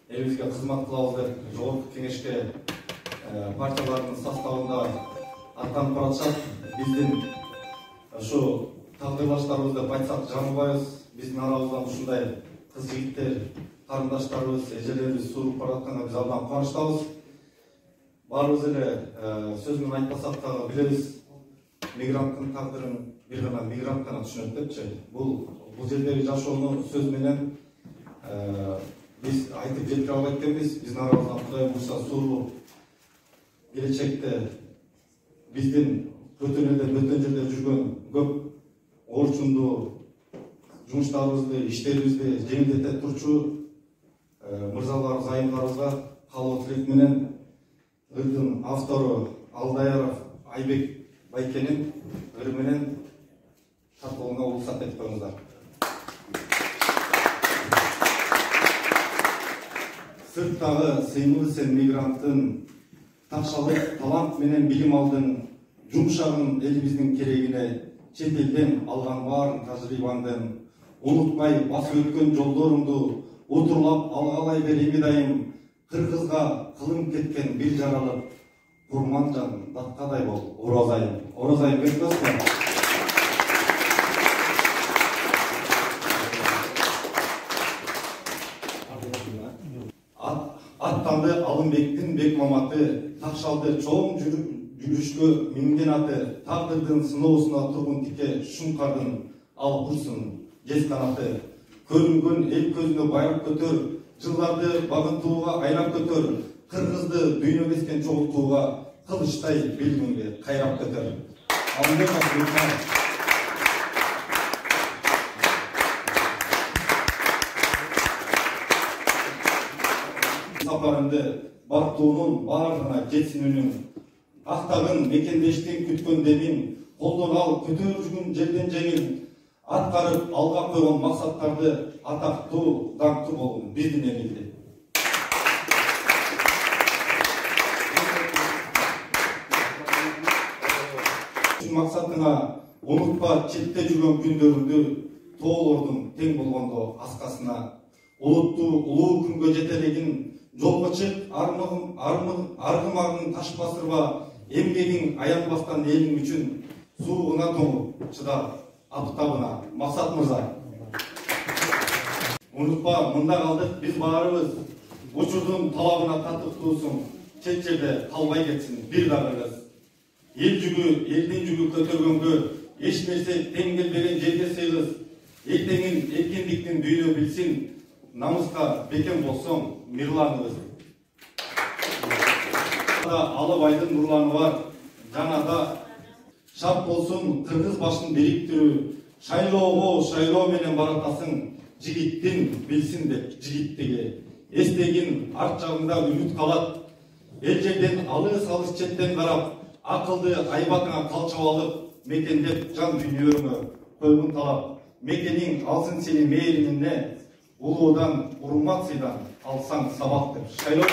элибизге кызмат кылабыз деп жогорку кеңешке партиялардын составында аттанып баратышат. Биздин ушу тагдырлаштарыбыз деп айтсак жаңылбайбыз. Биздин арабыздан ушундай кыз жигиттер, карындаштарыбыз, эжелерибиз сууруп баратканга биз абдан кубанычтабыз. Баарыбыз эле сөз менен айтпасак дагы билебиз, мигранттын тагдырын бир гана мигрант гана түшүнөт депчи. Бул жердеги жашоону сөз менен биз айтып жеткире албайт экенбиз. Биздин арабыздан Кудай буйруса сууруп келечекте биздин бөтөн элде, бөтөн жерде жүргөн көп орчунду жумуштарыбызды, иштерибизди жеңилдете турчу мырзаларыбыз, айымдарыбызга каалоо тилек менен ырдын автору Алдаяров Айбек Байкенин ыры менен тартылууга уруксат этип коюңуздар. Сырттагы сыймыл сен мигранттын такшалык талант менен билим алдың, жумшагын элибиздин керегине, чет элден алган баарын тажрыйбаңдын, унутпай басып өткөн жолдорумду утурлап алгалай бер эми дайым, кыргызга кылым кеткен бир жаралып, курман жан даттадай бол, Оразайым. Оразайым бердиңизби? Аттанды Алымбектин бек маматы, такшалды чоң жүрүшкө минген аты, тагдырдын сыноосуна тургун тике шуңкардын ал курсун жез канаты. Көрүнгөн эл көзүнө байрак көтөр, жылдарды багынтууга айлап көтөр, кыргызды дүйнө кескен чогултууга кылычтай белгиңди кайрап көтөр. Сапарымды бактуунун баардыгына жетсин үнүм. Актагын мекендештин күткөн демин, колдон ал көтөрүп жүргөн жерден жеңил. Аткарып алга койгон максаттарды атактуу, даңктуу болгон биздин элибизди. Максатыңа унутпа четте жүргөн күндөрүңдү, тоолордун тең болгондо аскасына. Улуттуу улуу күнгө жетелегин, жолго чык аргымагың таш басырба, эмгегиң аянбастан элиң үчүн, суугуна тоңуп чыда аптабына. Максат мырза. Унутпа, мында калдык биз баарыбыз, учурдун талабына татыктуусуң, чет жерде калбай кетсин бир дагы кыз. Эл жүгү, элдин жүгү көтөргөнгө, эч нерсе тең келбеген жерге сыйгыз. Эртеңин эркиндиктин дүйнө билсин, намыска бекем болсоң, мырланыбыз. Алыбайдын нурланы бар, жанада шарт болсун кыргыз башын бириктирүү, шайлоо менен баратасың, жигиттин билсин деп жигиттиги. Эстегин арт жагыңда үмүт калат, эл жерден алыс четтен карап, акылды айбатыңа калчап алып, мекендеп жан дүйнөңө койгун талап. Мекениң алсын сени мээримине, улуудан урмат сыйдан алсаң сабак деп. Шайлоо.